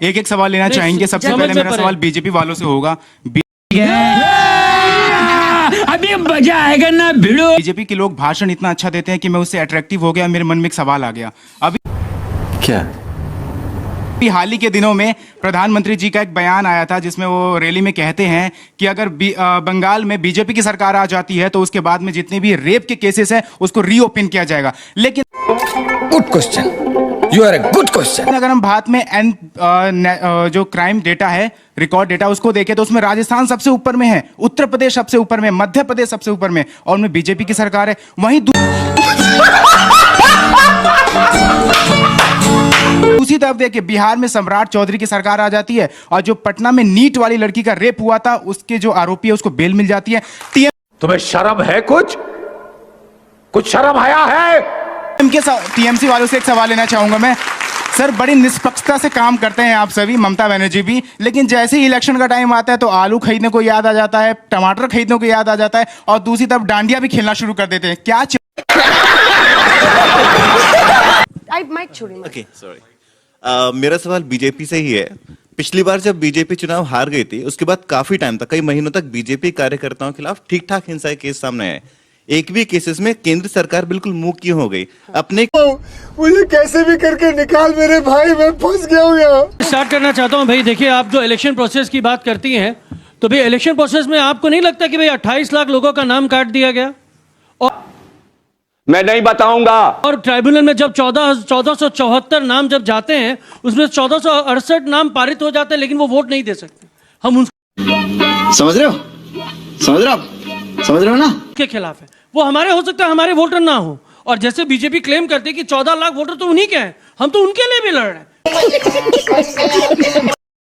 एक एक सवाल लेना चाहेंगे। सबसे पहले मेरा सवाल बीजेपी वालों से होगा। अभी मजा आएगा ना भिड़ो। बीजेपी के लोग भाषण इतना अच्छा देते हैं कि मैं उससे अट्रैक्टिव हो गया, मेरे मन में एक सवाल आ गया। अभी क्या हाल ही के दिनों में प्रधानमंत्री जी का एक बयान आया था जिसमें वो रैली में कहते हैं कि अगर बंगाल में बीजेपी की सरकार आ जाती है तो उसके बाद में जितने भी रेप के केसेस हैं उसको रीओपन किया जाएगा। लेकिन good question, you are a good question. अगर हम भारत में जो क्राइम डेटा है, रिकॉर्ड डेटा, उसको देखें तो उसमें राजस्थान सबसे ऊपर में है, उत्तर प्रदेश सबसे ऊपर में, मध्य प्रदेश सबसे ऊपर में, और उनमें बीजेपी की सरकार है। वहीं दूसरी तरफ देखिए बिहार में सम्राट चौधरी की सरकार आ जाती है और जो पटना में नीट वाली लड़की का रेप हुआ था उसके जो आरोपी है उसको बेल मिल जाती है। तुम्हें शर्म है? कुछ शर्म आया है? टीएमसी वालों से एक सवाल लेना चाहूंगा मैं। सर, बड़ी निष्पक्षता से काम करते हैं आप सभी, ममता बनर्जी भी, लेकिन जैसे ही इलेक्शन का टाइम आता है तो आलू खरीदने को याद आ जाता है, टमाटर खरीदने को याद आ जाता है, और दूसरी तरफ डांडिया भी खेलना शुरू कर देते हैं। क्या ओके, सॉरी। मेरा सवाल बीजेपी से ही है। पिछली बार जब बीजेपी चुनाव हार गई थी उसके बाद काफी टाइम तक, कई महीनों तक बीजेपी कार्यकर्ताओं के खिलाफ ठीक ठाक हिंसा के केस सामने आए। एक भी केसेस में केंद्र सरकार बिल्कुल मुंह की हो गई। अपने मुझे कैसे भी करके निकाल मेरे भाई, मैं फंस गया हूँ यहाँ। स्टार्ट करना चाहता हूँ भाई। देखिए, आप जो इलेक्शन प्रोसेस की बात करती हैं तो भाई इलेक्शन प्रोसेस में आपको नहीं लगता कि भाई 28 लाख लोगों का नाम काट दिया गया? और मैं नहीं बताऊंगा। और ट्राइब्यूनल में जब 1474 नाम जब जाते हैं उसमें 1468 नाम पारित हो जाते हैं, लेकिन वो वोट नहीं दे सकते। हम उन समझ रहे हो ना? के खिलाफ है। वो हमारे हो सकता है, हमारे वोटर ना हो। और जैसे बीजेपी क्लेम करती है कि 14 लाख वोटर तो उन्हीं के हैं, हम तो उनके लिए भी लड़ रहे हैं।